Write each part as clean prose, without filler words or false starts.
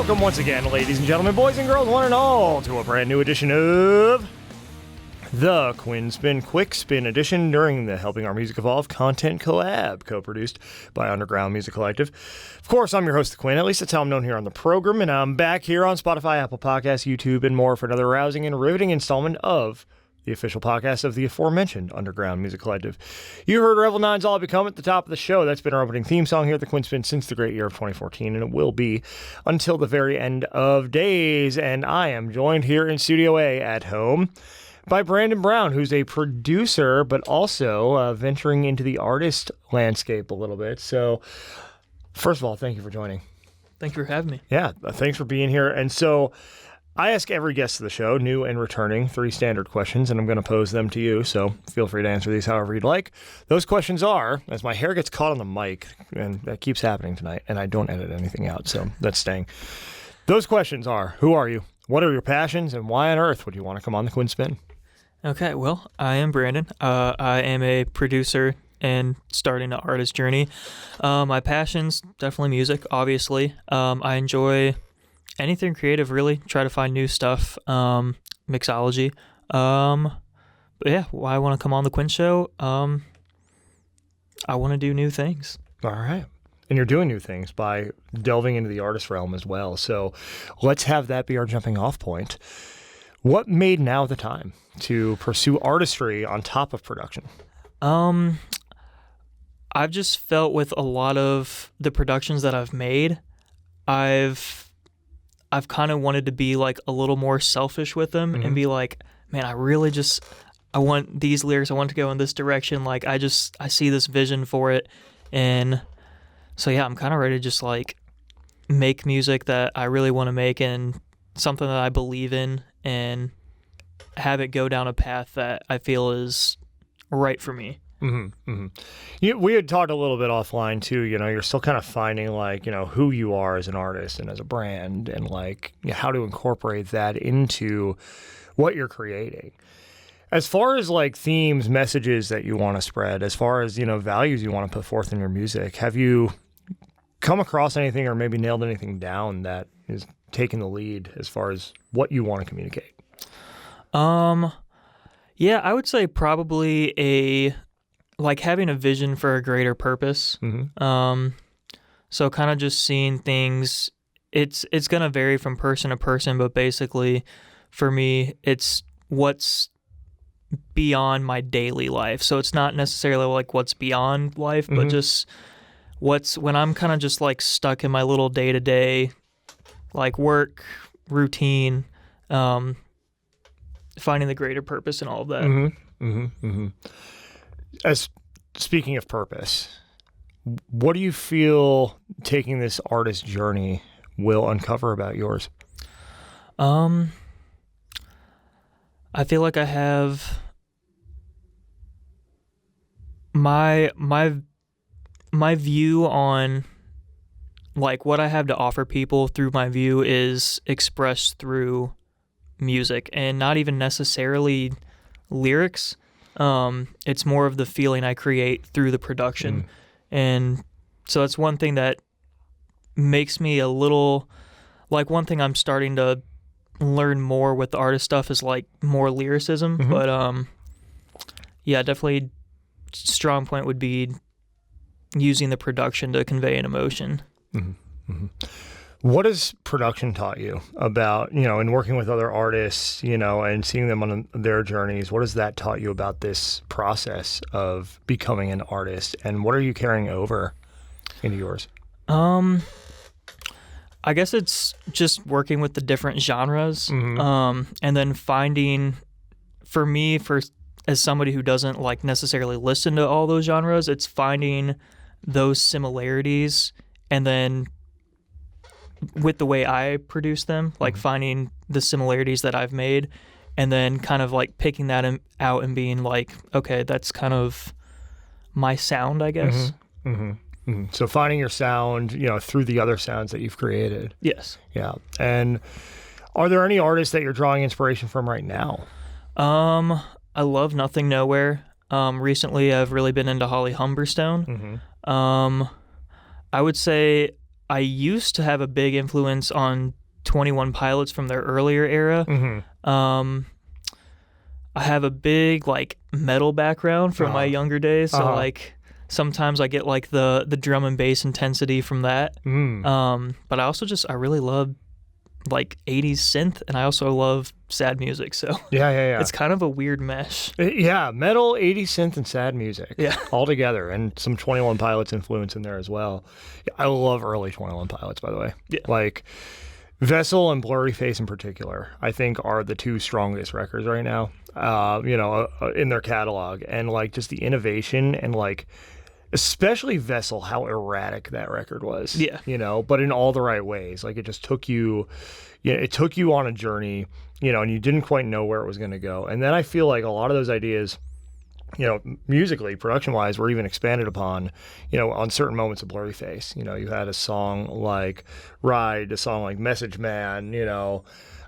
Welcome once again, ladies and gentlemen, boys and girls, one and all, to a brand new edition of the Quinn Spinn Quick Spin Edition during the Helping Our Music Evolve Content Collab, co-produced by Underground Music Collective. Of course, I'm your host, The Quinn. At least that's how I'm known here on the program, and I'm back here on Spotify, Apple Podcasts, YouTube, and more for another rousing and riveting installment of the official podcast of the aforementioned Underground Music Collective. You heard REVEL 9's All I Become at the top of the show. That's been our opening theme song here at the Quinn Spinn since the great year of 2014, and it will be until the very end of days. And I am joined here in Studio A at home by Brandon Brown, who's a producer, but also venturing into the artist landscape a little bit. So, first of all, thank you for joining. Thank you for having me. Yeah, thanks for being here. And so, I ask every guest of the show, new and returning, 3 standard questions, and I'm going to pose them to you, so feel free to answer these however you'd like. Those questions are, as my hair gets caught on the mic, and that keeps happening tonight, and I don't edit anything out, so that's staying. Those questions are, who are you? What are your passions? And why on earth would you want to come on the Quinn Spinn? Okay, well, I am Brandon. I am a producer and starting an artist journey. My passions, definitely music, obviously. I enjoy anything creative, really. Try to find new stuff, mixology. But yeah, why I want to come on the Quinn Show? I want to do new things. All right. And you're doing new things by delving into the artist realm as well. So let's have that be our jumping off point. What made now the time to pursue artistry on top of production? I've just felt with a lot of the productions that I've made, I've kind of wanted to be like a little more selfish with them and be like, man, I want these lyrics. I want to go in this direction. Like, I see this vision for it. And so, yeah, I'm kind of ready to just like make music that I really want to make and something that I believe in and have it go down a path that I feel is right for me. Mm-hmm, mm-hmm. We had talked a little bit offline too. You're still kind of finding like, who you are as an artist and as a brand, and like how to incorporate that into what you're creating. As far as like themes, messages that you want to spread, as far as, values you want to put forth in your music, have you come across anything or maybe nailed anything down that is taking the lead as far as what you want to communicate? Yeah, I would say probably having a vision for a greater purpose. Mm-hmm. So kind of just seeing things, it's going to vary from person to person, but basically for me, it's what's beyond my daily life. So it's not necessarily like what's beyond life, but just when I'm kind of just like stuck in my little day-to-day, like work, routine, finding the greater purpose in all of that. Mm-hmm. Mm-hmm. Mm-hmm. As speaking of purpose, what do you feel taking this artist journey will uncover about yours? I feel like I have my view on like what I have to offer people through my view is expressed through music and not even necessarily lyrics. It's more of the feeling I create through the production. And so that's one thing that makes me a little, like one thing I'm starting to learn more with the artist stuff is like more lyricism. But yeah, definitely strong point would be using the production to convey an emotion. What has production taught you about, in working with other artists, and seeing them on their journeys? What has that taught you about this process of becoming an artist? And what are you carrying over into yours? I guess it's just working with the different genres, and then finding, for me, as somebody who doesn't like necessarily listen to all those genres, it's finding those similarities and then with the way I produce them, like finding the similarities that I've made and then kind of like picking that out and being like, okay, that's kind of my sound, I guess. So finding your sound, through the other sounds that you've created. Yes. Yeah. And are there any artists that you're drawing inspiration from right now? I love Nothing Nowhere. Recently I've really been into Holly Humberstone. I would say I used to have a big influence on 21 Pilots from their earlier era. I have a big like metal background from my younger days, so like sometimes I get like the drum and bass intensity from that. But I really love like 80s synth, and I also love sad music, so yeah. It's kind of a weird mesh. Yeah, metal, 80s synth, and sad music. Yeah. All together, and some 21 Pilots influence in there as well. I love early 21 Pilots, by the way. Yeah. Like Vessel and Blurry Face in particular, I think are the two strongest records right now, in their catalog. And like just the innovation and like, especially Vessel, how erratic that record was. Yeah. But in all the right ways. Like it just took you, it took you on a journey, and you didn't quite know where it was going to go. And then I feel like a lot of those ideas, musically, production-wise, were even expanded upon, on certain moments of Blurry Face. You had a song like Ride, a song like Message Man,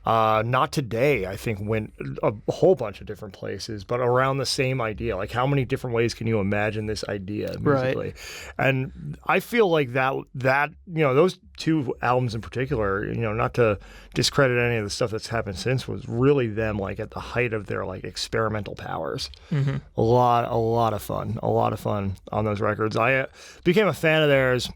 Not Today, I think, went a whole bunch of different places, but around the same idea. Like, how many different ways can you imagine this idea musically? Right. And I feel like that those two albums in particular, not to discredit any of the stuff that's happened since, was really them like at the height of their like experimental powers. A lot of fun on those records. I became a fan of theirs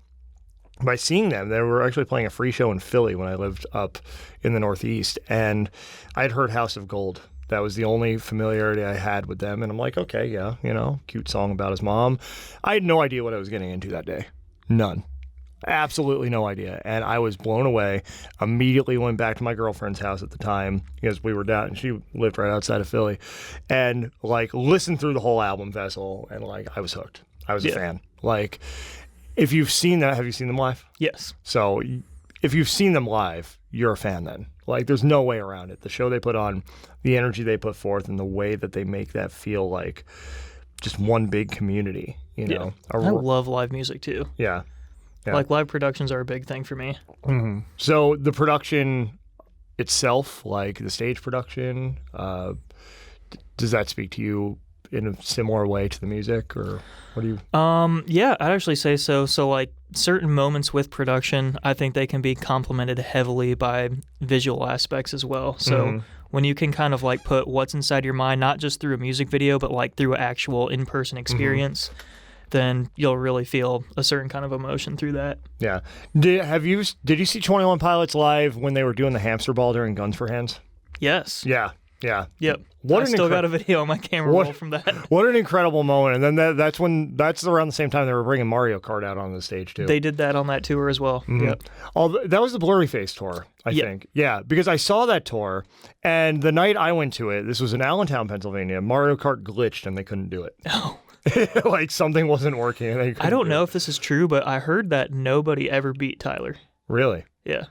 by seeing them. They were actually playing a free show in Philly when I lived up in the Northeast, and I'd heard House of Gold. That was the only familiarity I had with them, and I'm like, okay, yeah, cute song about his mom. I had no idea what I was getting into that day. None. Absolutely no idea. And I was blown away. Immediately went back to my girlfriend's house at the time because we were down, and she lived right outside of Philly, and like listened through the whole album, Vessel, and like I was hooked. I was a fan. Like, if you've seen that, have you seen them live? Yes. So if you've seen them live, you're a fan then. Like, there's no way around it. The show they put on, the energy they put forth, and the way that they make that feel like just one big community, I love live music too. Yeah. Like, live productions are a big thing for me. So the production itself, like the stage production, does that speak to you in a similar way to the music, or what do you? Yeah, I'd actually say so. So like certain moments with production, I think they can be complemented heavily by visual aspects as well. So when you can kind of like put what's inside your mind, not just through a music video, but like through an actual in-person experience, then you'll really feel a certain kind of emotion through that. Yeah. Did you see 21 Pilots live when they were doing the hamster ball during Guns for Hands? Yes. Yeah. Yep. I still got a video on my camera roll from that. What an incredible moment. And then that's around the same time they were bringing Mario Kart out on the stage too. They did that on that tour as well. Yep. That was the Blurry Face tour, I think. Yeah, because I saw that tour, and the night I went to it, this was in Allentown, Pennsylvania, Mario Kart glitched and they couldn't do it. Oh. Like something wasn't working. And I don't know if this is true, but I heard that nobody ever beat Tyler. Really? Yeah.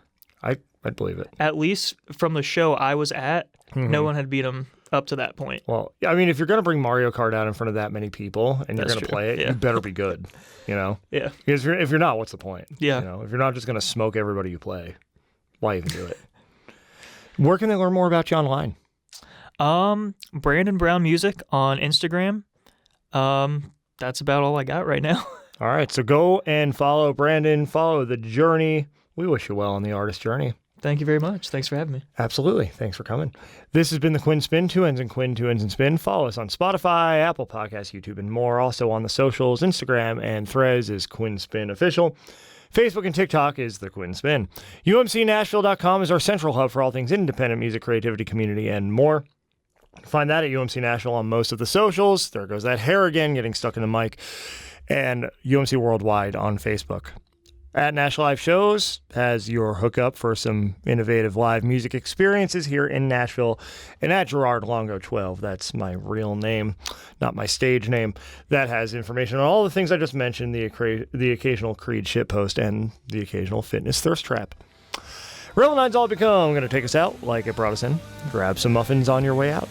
I'd believe it. At least from the show I was at, no one had beat him up to that point. Well, I mean, if you're going to bring Mario Kart out in front of that many people and you're going to play it, you better be good, Yeah. Because if you're not, what's the point? Yeah. If you're not just going to smoke everybody you play, why even do it? Where can they learn more about you online? Brandon Brown Music on Instagram. That's about all I got right now. All right, so go and follow Brandon, follow the journey. We wish you well on the artist journey. Thank you very much. Thanks for having me. Absolutely. Thanks for coming. This has been the Quinn Spinn, 2 N's and Quinn, 2 N's and Spin. Follow us on Spotify, Apple Podcasts, YouTube, and more. Also on the socials, Instagram and Threads is Quinn Spinn Official. Facebook and TikTok is The Quinn Spinn. UMCNashville.com is our central hub for all things independent music, creativity, community, and more. Find that at UMC Nashville on most of the socials. There goes that hair again, getting stuck in the mic. And UMC Worldwide on Facebook. At Nash Live Shows has your hookup for some innovative live music experiences here in Nashville. And at Gerard Longo 12, that's my real name, not my stage name, that has information on all the things I just mentioned, the occasional Creed shitpost and the occasional fitness thirst trap. Real Nine's all become. I'm going to take us out like it brought us in. Grab some muffins on your way out.